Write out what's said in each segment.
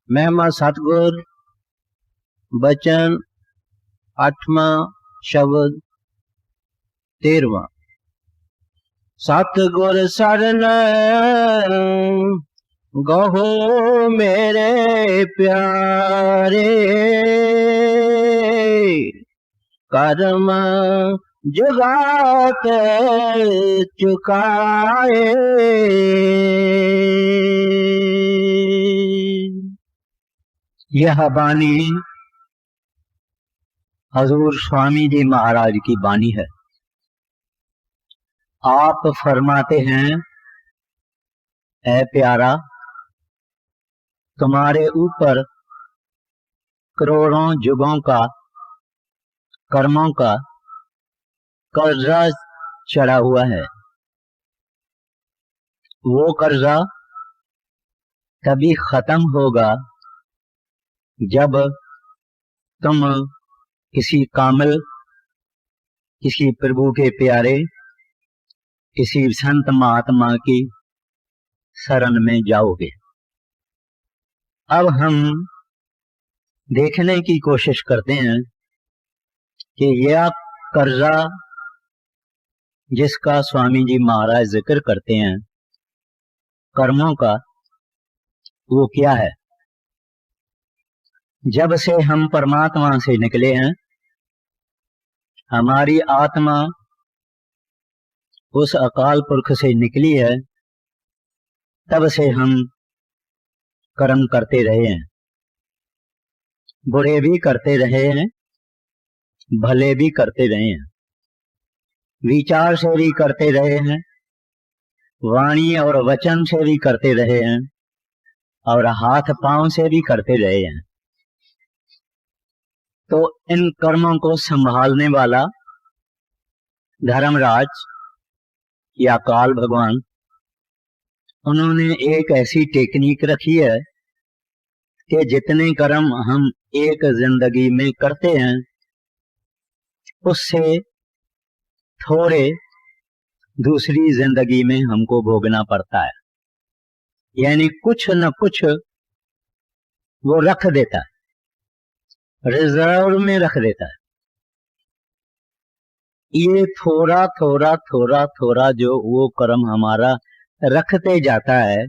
महिमा सतगुर बचन 8वां शब्द 13वां। सतगुर सरन गहो मेरे प्यारे, कर्म जुगात चुकाए। यह बानी हजूर स्वामी जी महाराज की बानी है। आप फरमाते हैं, ऐ प्यारा, तुम्हारे ऊपर करोड़ों युगों का कर्मों का कर्जा चढ़ा हुआ है। वो कर्जा तभी खत्म होगा जब तुम किसी कामिल, किसी प्रभु के प्यारे, किसी संत महात्मा की शरण में जाओगे। अब हम देखने की कोशिश करते हैं कि यह कर्जा जिसका स्वामी जी महाराज जिक्र करते हैं कर्मों का, वो क्या है। जब से हम परमात्मा से निकले हैं, हमारी आत्मा उस अकाल पुरख से निकली है, तब से हम कर्म करते रहे हैं। बुरे भी करते रहे हैं, भले भी करते रहे हैं, विचार से भी करते रहे हैं, वाणी और वचन से भी करते रहे हैं, और हाथ पांव से भी करते रहे हैं। तो इन कर्मों को संभालने वाला धर्मराज या काल भगवान, उन्होंने एक ऐसी टेक्निक रखी है कि जितने कर्म हम एक जिंदगी में करते हैं, उससे थोड़े दूसरी जिंदगी में हमको भोगना पड़ता है। यानी कुछ न कुछ वो रख देता है, रिजर्व में रख देता है। ये थोड़ा थोड़ा थोड़ा थोड़ा जो वो कर्म हमारा रखते जाता है,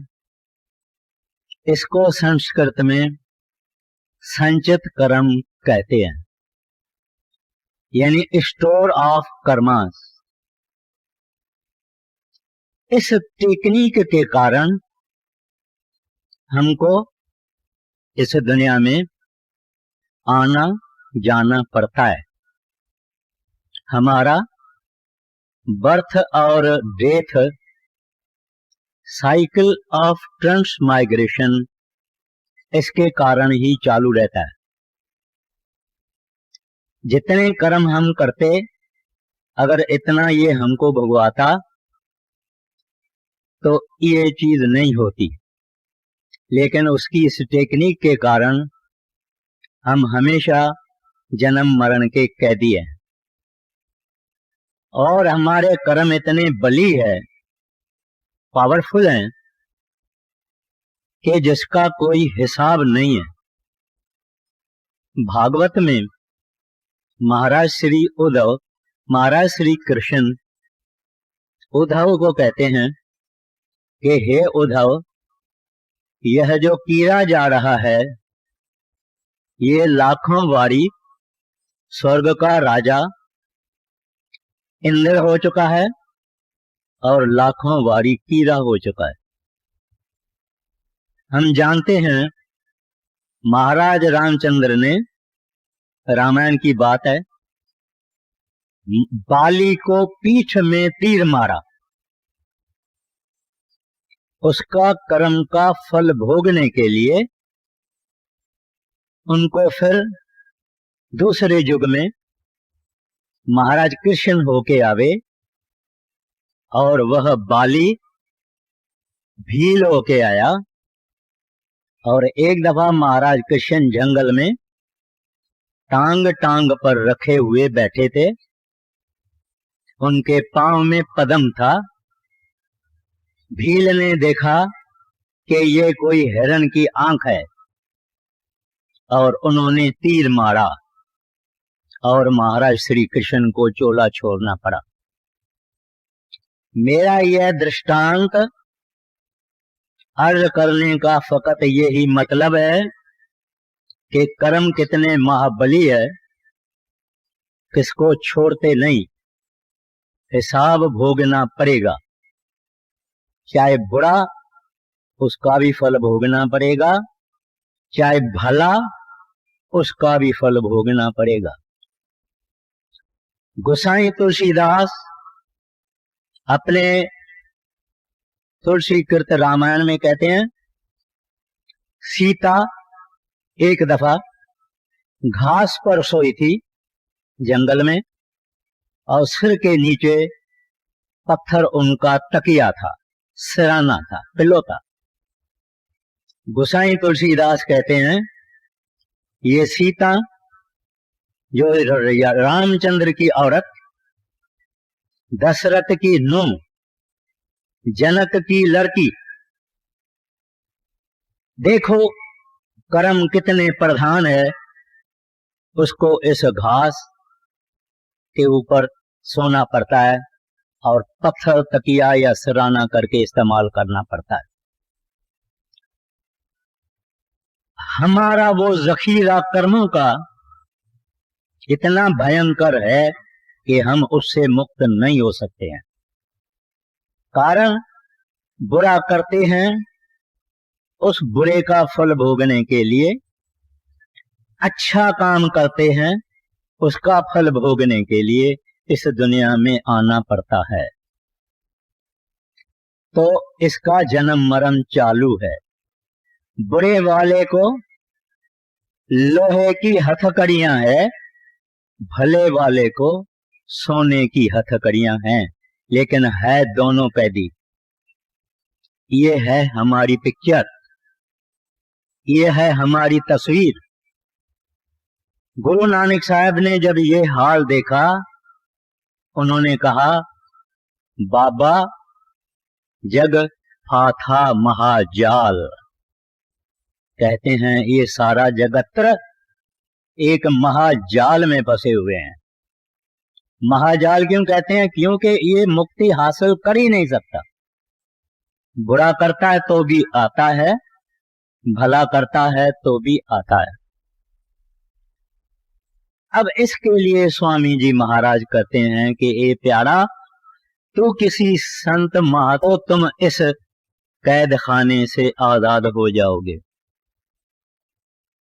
इसको संस्कृत में संचित कर्म कहते हैं, यानी स्टोर ऑफ कर्मास। इस टेक्निक के कारण हमको इस दुनिया में आना जाना पड़ता है। हमारा बर्थ और डेथ साइकिल ऑफ ट्रांसमाइग्रेशन इसके कारण ही चालू रहता है। जितने कर्म हम करते, अगर इतना ये हमको भुगवाता तो ये चीज नहीं होती। लेकिन उसकी इस टेक्निक के कारण हम हमेशा जन्म मरण के कैदी हैं। और हमारे कर्म इतने बली है, पावरफुल हैं, कि जिसका कोई हिसाब नहीं है। भागवत में महाराज श्री उद्धव, महाराज श्री कृष्ण उद्धव को कहते हैं कि हे उद्धव, यह जो कीड़ा जा रहा है, ये लाखों बारी स्वर्ग का राजा इंद्र हो चुका है और लाखों बारी कीड़ा हो चुका है। हम जानते हैं महाराज रामचंद्र ने, रामायण की बात है, बाली को पीठ में तीर मारा। उसका कर्म का फल भोगने के लिए उनको फिर दूसरे युग में महाराज कृष्ण होके आवे, और वह बाली भील होके आया। और एक दफा महाराज कृष्ण जंगल में टांग टांग पर रखे हुए बैठे थे, उनके पांव में पद्म था। भील ने देखा कि ये कोई हिरण की आंख है, और उन्होंने तीर मारा और महाराज श्री कृष्ण को चोला छोड़ना पड़ा। मेरा यह दृष्टांत अर्ज करने का फकत यही मतलब है कि कर्म कितने महाबली है, किसको छोड़ते नहीं, हिसाब भोगना पड़ेगा। चाहे बुरा उसका भी फल भोगना पड़ेगा, चाहे भला उसका भी फल भोगना पड़ेगा। गोसाई तुलसीदास अपने तुलसी कृत रामायण में कहते हैं, सीता एक दफा घास पर सोई थी जंगल में और सिर के नीचे पत्थर उनका तकिया था, सिराना था, पिलो था। गोसाई तुलसीदास कहते हैं, ये सीता जो रामचंद्र की औरत, दशरथ की नूंह, जनक की लड़की, देखो कर्म कितने प्रधान है, उसको इस घास के ऊपर सोना पड़ता है और पत्थर तकिया या सिराना करके इस्तेमाल करना पड़ता है। हमारा वो जखीरा कर्मों का इतना भयंकर है कि हम उससे मुक्त नहीं हो सकते हैं। कारण बुरा करते हैं, उस बुरे का फल भोगने के लिए, अच्छा काम करते हैं, उसका फल भोगने के लिए इस दुनिया में आना पड़ता है। तो इसका जन्म मरण चालू है। बुरे वाले को लोहे की हथकड़ियां है, भले वाले को सोने की हथकड़ियां हैं, लेकिन है दोनों पैदी। ये है हमारी पिक्चर, ये है हमारी तस्वीर। गुरु नानक साहब ने जब ये हाल देखा, उन्होंने कहा, बाबा जग फाथा महाजाल। कहते हैं ये सारा जगत एक महाजाल में फंसे हुए हैं। महाजाल क्यों कहते हैं? क्योंकि ये मुक्ति हासिल कर ही नहीं सकता। बुरा करता है तो भी आता है, भला करता है तो भी आता है। अब इसके लिए स्वामी जी महाराज कहते हैं कि ए प्यारा, तू किसी संत महातो तुम इस कैद खाने से आजाद हो जाओगे।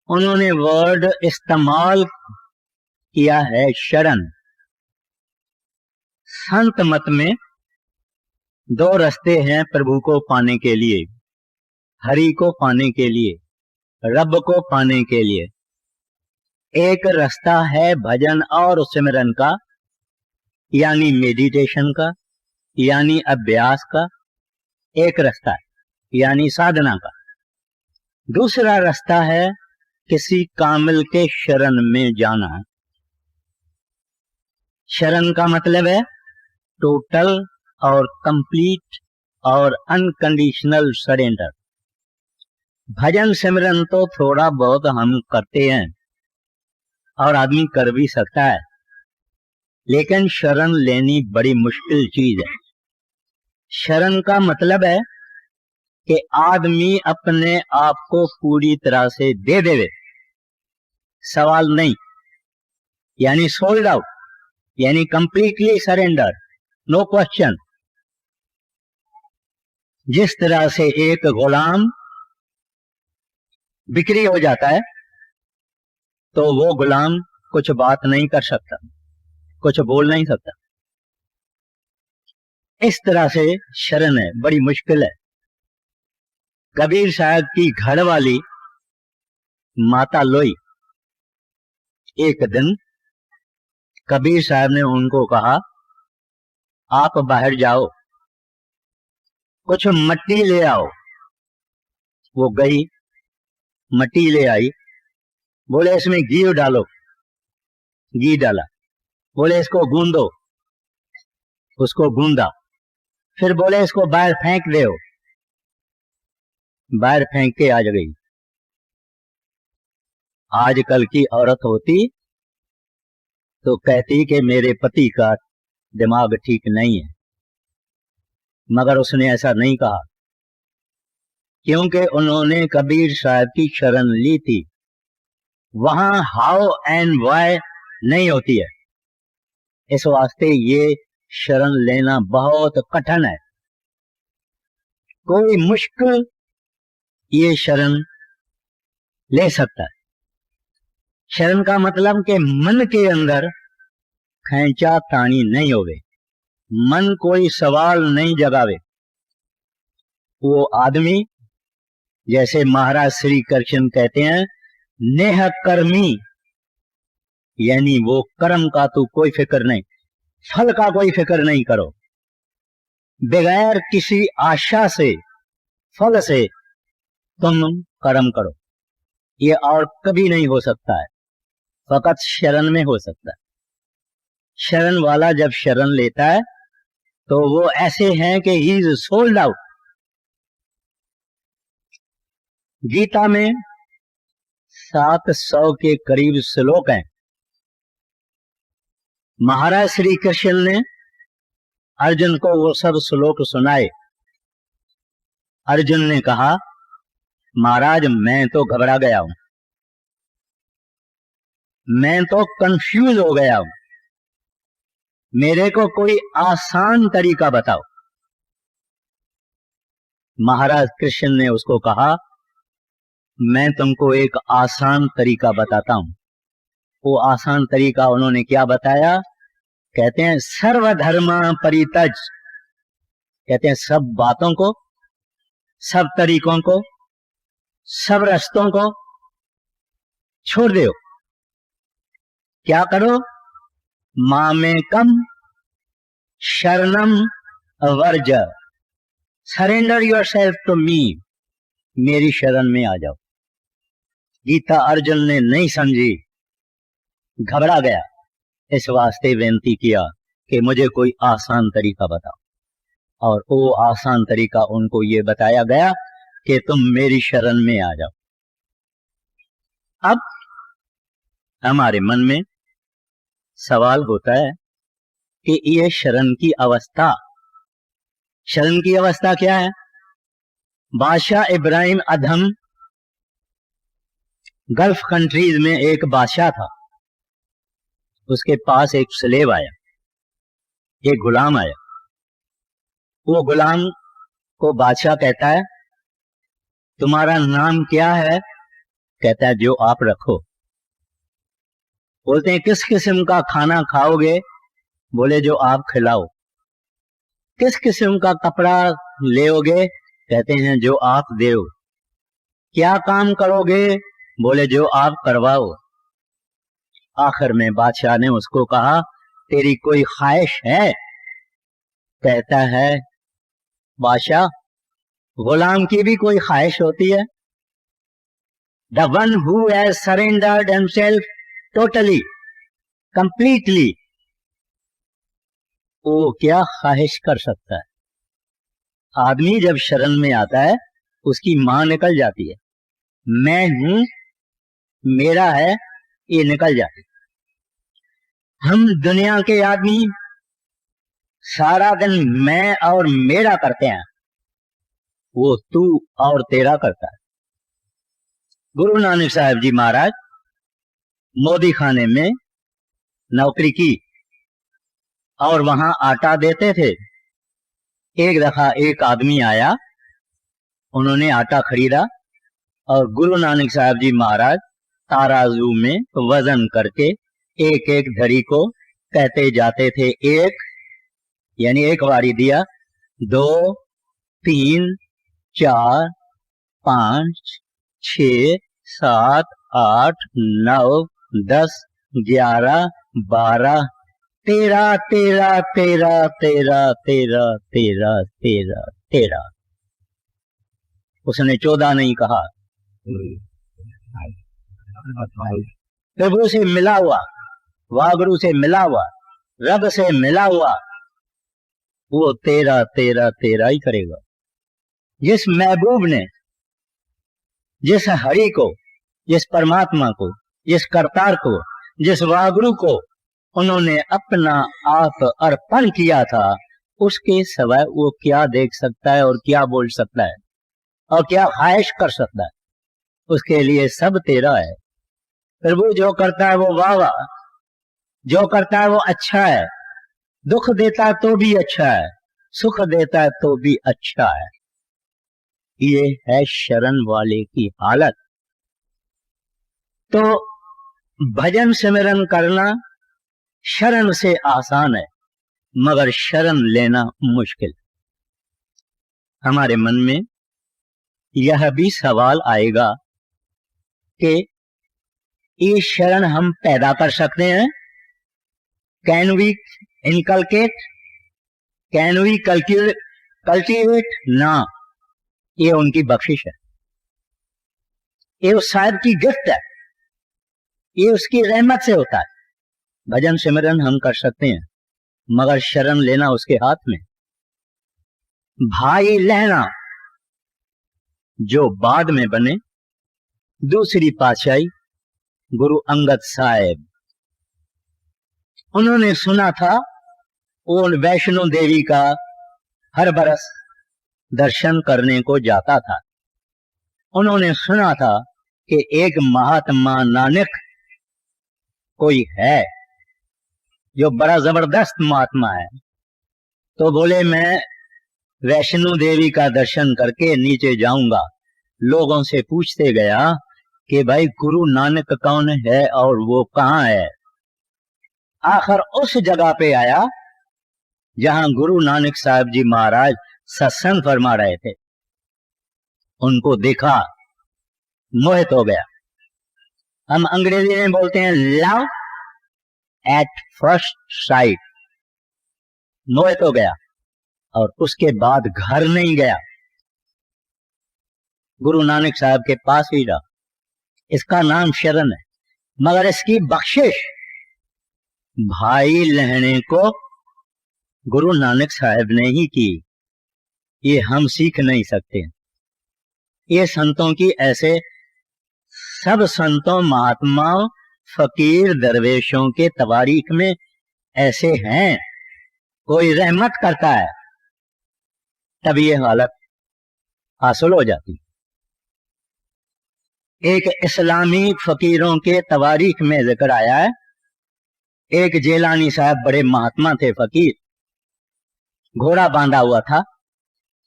उन्होंने वर्ड इस्तेमाल किया है शरण। संत मत में दो रास्ते हैं प्रभु को पाने के लिए, हरि को पाने के लिए, रब को पाने के लिए। एक रास्ता है भजन और सिमरन का, यानी मेडिटेशन का, यानी अभ्यास का। एक रास्ता है यानी साधना का। दूसरा रास्ता है किसी कामिल के शरण में जाना। शरण का मतलब है टोटल और कंप्लीट और अनकंडीशनल सरेंडर। भजन सिमरन तो थोड़ा बहुत हम करते हैं और आदमी कर भी सकता है, लेकिन शरण लेनी बड़ी मुश्किल चीज है। शरण का मतलब है कि आदमी अपने आप को पूरी तरह से दे देवे, सवाल नहीं, यानी सोल्ड आउट, यानी कंप्लीटली सरेंडर, नो क्वेश्चन। जिस तरह से एक गुलाम बिक्री हो जाता है तो वो गुलाम कुछ बात नहीं कर सकता, कुछ बोल नहीं सकता। इस तरह से शरण है, बड़ी मुश्किल है। कबीर साहब की घरवाली माता लोई, एक दिन कबीर साहब ने उनको कहा, आप बाहर जाओ, कुछ मट्टी ले आओ। वो गई, मट्टी ले आई। बोले इसमें घी डालो, घी डाला। बोले इसको गूंदो, उसको गूंदा। फिर बोले इसको बाहर फेंक दो, बाहर फेंक के आ गई। आजकल की औरत होती तो कहती कि मेरे पति का दिमाग ठीक नहीं है, मगर उसने ऐसा नहीं कहा, क्योंकि उन्होंने कबीर साहब की शरण ली थी। वहां हाउ एंड व्हाई नहीं होती है, इस वास्ते ये शरण लेना बहुत कठिन है। कोई मुश्किल ये शरण ले सकता है। शरण का मतलब कि मन के अंदर खैंचा तानी नहीं होवे, मन कोई सवाल नहीं जगावे। वो आदमी, जैसे महाराज श्री कृष्ण कहते हैं, नेह कर्मी, यानी वो कर्म का तो कोई फिक्र नहीं, फल का कोई फिक्र नहीं करो। बगैर किसी आशा से, फल से तुम कर्म करो। ये और कभी नहीं हो सकता है, फकत शरण में हो सकता है। शरण वाला जब शरण लेता है तो वो ऐसे हैं कि he is sold out. Gita में 700 के करीब श्लोक हैं। महाराज श्री कृष्ण ने अर्जुन को वो सब श्लोक सुनाए। अर्जुन ने कहा, महाराज मैं तो घबरा गया हूं, मैं तो कंफ्यूज हो गया हूं, मेरे को कोई आसान तरीका बताओ। महाराज कृष्ण ने उसको कहा, मैं तुमको एक आसान तरीका बताता हूं। वो आसान तरीका उन्होंने क्या बताया? कहते हैं सर्वधर्मा परित्यज, कहते हैं सब बातों को, सब तरीकों को, सब रास्तों को छोड़ दो। क्या करो? मामेकम शरणम वर्ज, सरेंडर योरसेल्फ टू मी, मेरी शरण में आ जाओ। गीता अर्जुन ने नहीं समझी, घबरा गया, इस वास्ते विनती किया कि मुझे कोई आसान तरीका बताओ। और वो आसान तरीका उनको ये बताया गया कि तुम मेरी शरण में आ जाओ। अब हमारे मन में सवाल होता है कि ये शरण की अवस्था, शरण की अवस्था क्या है? बादशाह इब्राहिम अदहम, गल्फ कंट्रीज में एक बादशाह था। उसके पास एक स्लेव आया, एक गुलाम आया। वो गुलाम को बादशाह कहता है, तुम्हारा नाम क्या है? कहता है, जो आप रखो। बोलते हैं, किस किस्म का खाना खाओगे? बोले, जो आप खिलाओ। किस किस्म का कपड़ा लेओगे? कहते हैं, जो आप देओ। क्या काम करोगे? बोले, जो आप करवाओ। आखिर में बादशाह ने उसको कहा, तेरी कोई ख्वाहिश है? कहता है, बादशाह, गुलाम की भी कोई ख्वाहिश होती है। The one who has surrendered himself totally, completely, वो क्या ख्वाहिश कर सकता है? आदमी जब शरण में आता है, उसकी मां निकल जाती है, मैं हूं, मेरा है, ये निकल जाती है। हम दुनिया के आदमी सारा दिन मैं और मेरा करते हैं, वो तू और तेरा करता है। गुरु नानक साहब जी महाराज मोदी खाने में नौकरी की और वहां आटा देते थे। एक दफा एक आदमी आया, उन्होंने आटा खरीदा और गुरु नानक साहब जी महाराज तराजू में वजन करके एक एक धड़ी को कहते जाते थे। एक यानी एक बारी दिया, 2, 3, 4, 5, 6, 7, 8, 9, 10, 11, 12, 13, 13, 13, 13, 13, 13, 13, 13। उसने 14 नहीं कहा। प्रभु से मिला हुआ, वागुरु से मिला हुआ, रब से मिला हुआ, वो 13, 13, 13 ही करेगा। जिस महबूब ने, जिस हरि को जिस परमात्मा को, जिस करतार को, जिस वागुरु को उन्होंने अपना आप अर्पण किया था, उसके सिवाय वो क्या देख सकता है और क्या बोल सकता है और क्या ख्वाहिश कर सकता है? उसके लिए सब तेरा है। फिर वो जो करता है वो वाह वाह, जो करता है वो अच्छा है, दुख देता है तो भी अच्छा है, सुख देता है तो भी अच्छा है। ये है शरण वाले की हालत। तो भजन सिमरन करना शरण से आसान है, मगर शरण लेना मुश्किल। हमारे मन में यह भी सवाल आएगा कि ये शरण हम पैदा कर सकते हैं? Can we inculcate, can we cultivate? ना, ये उनकी बख्शिश है, ये उस साहब की गिफ्ट है, ये उसकी रहमत से होता है। भजन सिमरन हम कर सकते हैं, मगर शरण लेना उसके हाथ में। भाई लहना जो बाद में बने दूसरी पातशाही गुरु अंगद साहेब, उन्होंने सुना था वो वैष्णो देवी का हर बरस दर्शन करने को जाता था। उन्होंने सुना था कि एक महात्मा नानक कोई है जो बड़ा जबरदस्त महात्मा है। तो बोले मैं वैष्णो देवी का दर्शन करके नीचे जाऊंगा। लोगों से पूछते गया कि भाई गुरु नानक कौन है और वो कहाँ है। आखिर उस जगह पे आया जहां गुरु नानक साहब जी महाराज सत्संग फरमा रहे थे। उनको देखा, मोहित हो गया। हम अंग्रेजी में बोलते हैं लव एट फर्स्ट साइट। मोहित हो गया और उसके बाद घर नहीं गया, गुरु नानक साहब के पास ही रहा। इसका नाम शरण है, मगर इसकी बख्शिश भाई लहने को गुरु नानक साहब ने ही की। ये हम सीख नहीं सकते। ये संतों की ऐसे सब संतों, महात्माओं, फकीर, दरवेशों के तवारीख में ऐसे हैं। कोई रहमत करता है तब ये हालत हासिल हो जाती। एक इस्लामी फकीरों के तवारीख में जिक्र आया है, एक जेलानी साहब बड़े महात्मा थे, फकीर, घोड़ा बांधा हुआ था।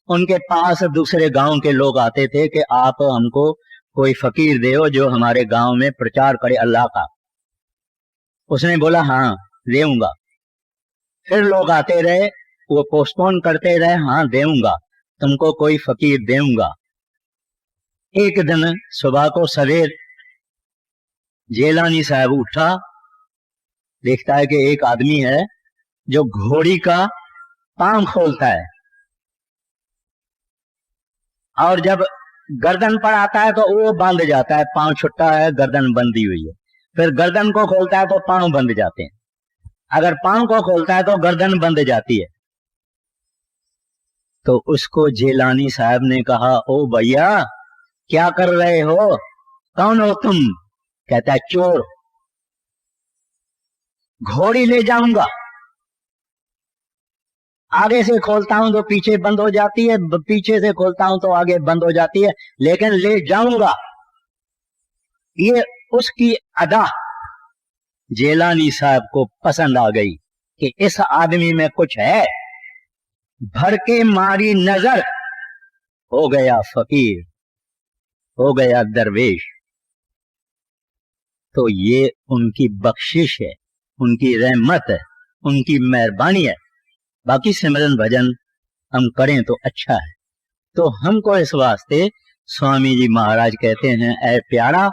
उनके पास दूसरे गांव के लोग आते थे कि आप हमको कोई फकीर दो जो हमारे गांव में प्रचार करे अल्लाह का। उसने बोला हाँ देऊंगा। फिर लोग आते रहे, वो पोस्टपोन करते रहे, हाँ देऊंगा, तुमको कोई फकीर देऊंगा। एक दिन सुबह को सवेर जेलानी साहब उठा, देखता है कि एक आदमी है जो घोड़ी का पांव खोलता है और जब गर्दन पर आता है तो वो बंध जाता है, पांव छुट्टा है, गर्दन बंधी हुई है। फिर गर्दन को खोलता है तो पांव बंध जाते हैं, अगर पांव को खोलता है तो गर्दन बंध जाती है। तो उसको जेलानी साहब ने कहा, ओ भैया क्या कर रहे हो, कौन हो तुम? कहता है चोर, घोड़ी ले जाऊंगा, आगे से खोलता हूं तो पीछे बंद हो जाती है, पीछे से खोलता हूं तो आगे बंद हो जाती है, लेकिन ले जाऊंगा। ये उसकी अदा जेलानी साहब को पसंद आ गई कि इस आदमी में कुछ है। भर के मारी नजर, हो गया फकीर, हो गया दरवेश। तो ये उनकी बख्शिश है, उनकी रहमत है, उनकी मेहरबानी है। बाकी सिमरन भजन हम करें तो अच्छा है। तो हमको इस वास्ते स्वामी जी महाराज कहते हैं, ऐ प्यारा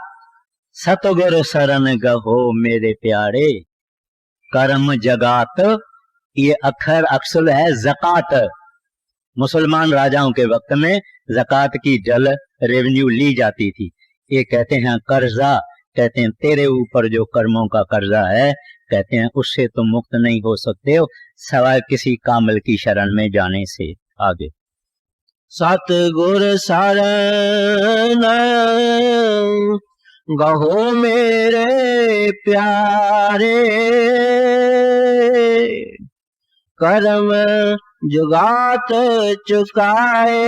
सतगुरु शरण गहो मेरे प्यारे, कर्म जगात। ये अक्षर अक्सुल है ज़कात। मुसलमान राजाओं के वक्त में ज़कात की जल रेवेन्यू ली जाती थी। ये कहते हैं कर्जा, कहते हैं तेरे ऊपर जो कर्मों का कर्जा है, कहते हैं उससे तुम मुक्त नहीं हो सकते हो सवाए किसी कामिल की शरण में जाने से। आगे सतगुर शरण गहो मेरे प्यारे कर्म जुगात चुकाए,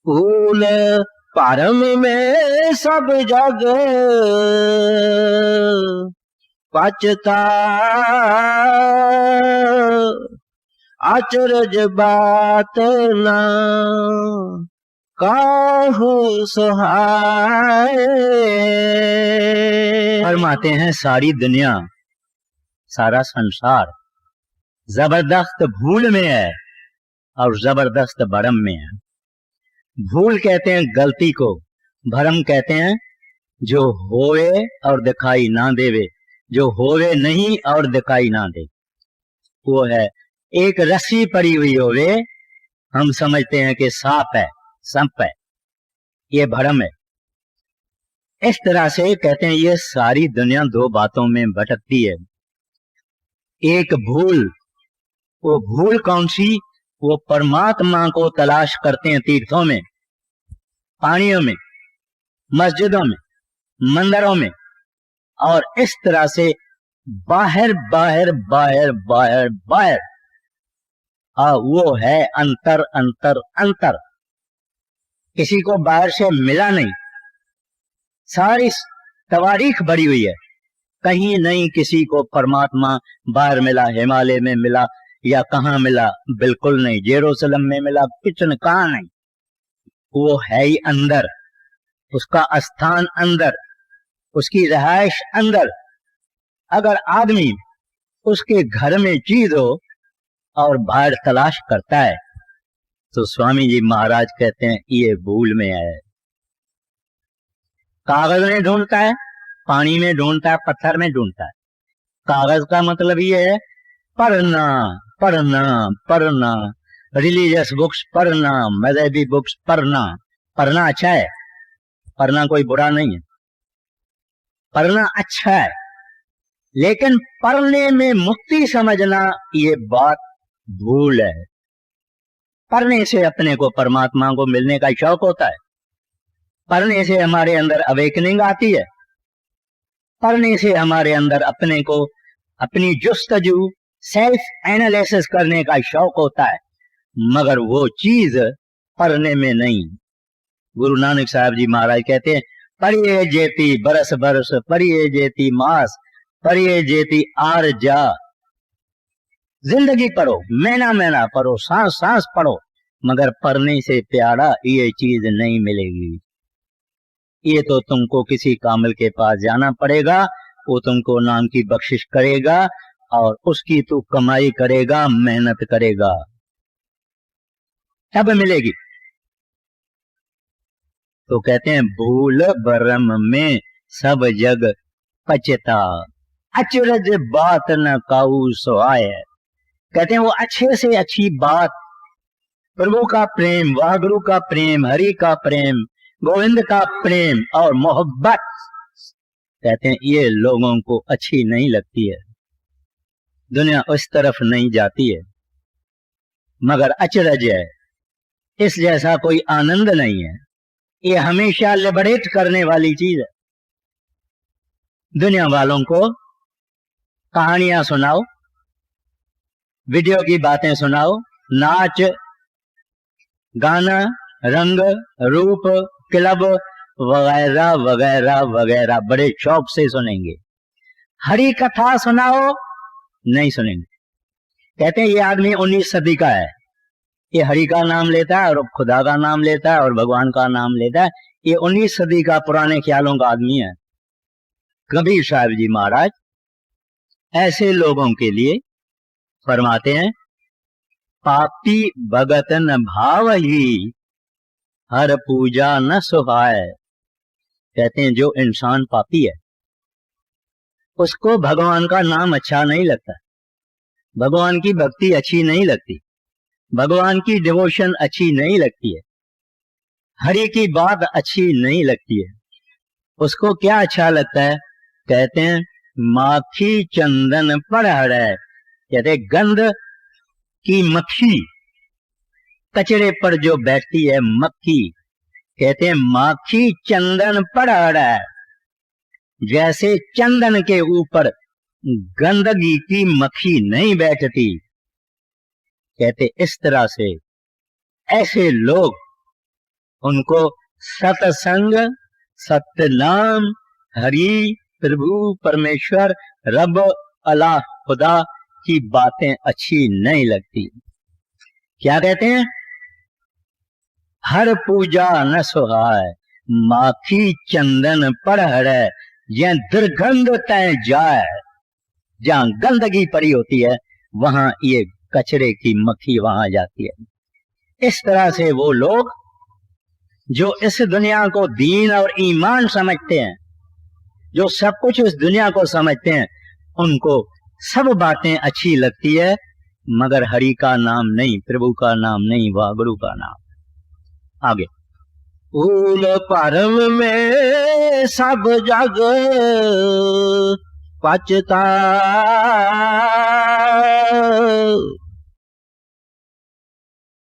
फूल परम में सब जग पचता, अचरज बात ना काहू सुहाए। फरमाते हैं सारी दुनिया, सारा संसार जबरदस्त भूल में है और जबरदस्त भरम में है। भूल कहते हैं गलती को, भरम कहते हैं जो होवे और दिखाई ना देवे, जो होवे नहीं और दिखाई ना दे। वो है एक रस्सी पड़ी हुई होवे, हम समझते हैं कि सांप है, संप है, ये भरम है। इस तरह से कहते हैं ये सारी दुनिया दो बातों में भटकती है। एक भूल, वो भूल कौन सी? वो परमात्मा को तलाश करते हैं तीर्थों में, पानियों में, मस्जिदों में, मंदिरों में, और इस तरह से बाहर बाहर बाहर बाहर बाहर। वो है अंतर अंतर अंतर। किसी को बाहर से मिला नहीं, सारी तवारीख भरी हुई है, कहीं नहीं किसी को परमात्मा बाहर मिला, हिमालय में मिला या कहाँ मिला, बिल्कुल नहीं। जेरूसलम में मिला, कुछ न, कहाँ नहीं। वो है ही अंदर, उसका स्थान अंदर, उसकी रहाइश अंदर। अगर आदमी उसके घर में चीज हो और बाहर तलाश करता है तो स्वामी जी महाराज कहते हैं ये भूल में है। कागज में ढूंढता है, पानी में ढूंढता है, पत्थर में ढूंढता है। कागज का मतलब ये है पढ़ना पढ़ना पढ़ना, रिलीजियस बुक्स पढ़ना, मजहबी बुक्स पढ़ना। पढ़ना अच्छा है, पढ़ना कोई बुरा नहीं है, पढ़ना अच्छा है, लेकिन पढ़ने में मुक्ति समझना ये बात भूल है। पढ़ने से अपने को परमात्मा को मिलने का शौक होता है, पढ़ने से हमारे अंदर अवेकनिंग आती है, पढ़ने से हमारे अंदर अपने को, अपनी जुस्तजू, सेल्फ एनालिसिस करने का शौक होता है, मगर वो चीज पढ़ने में नहीं। गुरु नानक साहब जी महाराज कहते हैं पढ़िए जेती बरस बरस, पढ़िए जेती मास, पढ़िए जेती आर जा। जिंदगी पढ़ो, महीना महीना पढ़ो, सांस सांस पढ़ो, मगर पढ़ने से प्यारा ये चीज नहीं मिलेगी। ये तो तुमको किसी कामिल के पास जाना पड़ेगा, वो तुमको नाम की बख्शिश करेगा और उसकी तू कमाई करेगा, मेहनत करेगा, तब मिलेगी। तो कहते हैं भूल भरम में सब जग पचता, अचरज बात न काऊ सुहाए। कहते हैं वो अच्छे से अच्छी बात, प्रभु का प्रेम, वाहगुरु का प्रेम, हरि का प्रेम, गोविंद का प्रेम और मोहब्बत, कहते हैं ये लोगों को अच्छी नहीं लगती है, दुनिया उस तरफ नहीं जाती है, मगर अचरज है, इस जैसा कोई आनंद नहीं है। ये हमेशा लिबरेट करने वाली चीज है। दुनिया वालों को कहानियां सुनाओ, वीडियो की बातें सुनाओ, नाच गाना, रंग रूप, क्लब वगैरह वगैरह वगैरह बड़े शौक से सुनेंगे। हरि कथा सुनाओ, नहीं सुनेंगे। कहते हैं ये आदमी 19 सदी का है, ये हरि का नाम लेता है और खुदा का नाम लेता है और भगवान का नाम लेता है, ये 19 सदी का पुराने ख्यालों का आदमी है। कबीर साहब जी महाराज ऐसे लोगों के लिए फरमाते हैं पापी भगत न भाव ही, हर पूजा न सुहाए। कहते हैं जो इंसान पापी है उसको भगवान का नाम अच्छा नहीं लगता, भगवान की भक्ति अच्छी नहीं लगती, भगवान की डिवोशन अच्छी नहीं लगती है, हरि की बात अच्छी नहीं लगती है। उसको क्या अच्छा लगता है? कहते हैं माखी चंदन पर हरे, कहते गंध की मक्खी कचरे पर जो बैठती है मक्खी, कहते हैं माखी चंदन पर अड़ा, जैसे चंदन के ऊपर गंदगी की मक्खी नहीं बैठती, कहते इस तरह से ऐसे लोग, उनको सत्संग, सतनाम, हरि, प्रभु, परमेश्वर, रब, अल्लाह, खुदा की बातें अच्छी नहीं लगती। क्या कहते हैं? हर पूजा न सुहाय, माखी चंदन पर हड़े, यह दुर्गंध तय जाए। जहां गंदगी पड़ी होती है वहां ये कचरे की मक्खी वहां जाती है। इस तरह से वो लोग जो इस दुनिया को दीन और ईमान समझते हैं, जो सब कुछ इस दुनिया को समझते हैं, उनको सब बातें अच्छी लगती है, मगर हरि का नाम नहीं, प्रभु का नाम नहीं, वागुरु का नाम। आगे, फूल परम में सब जग पचता,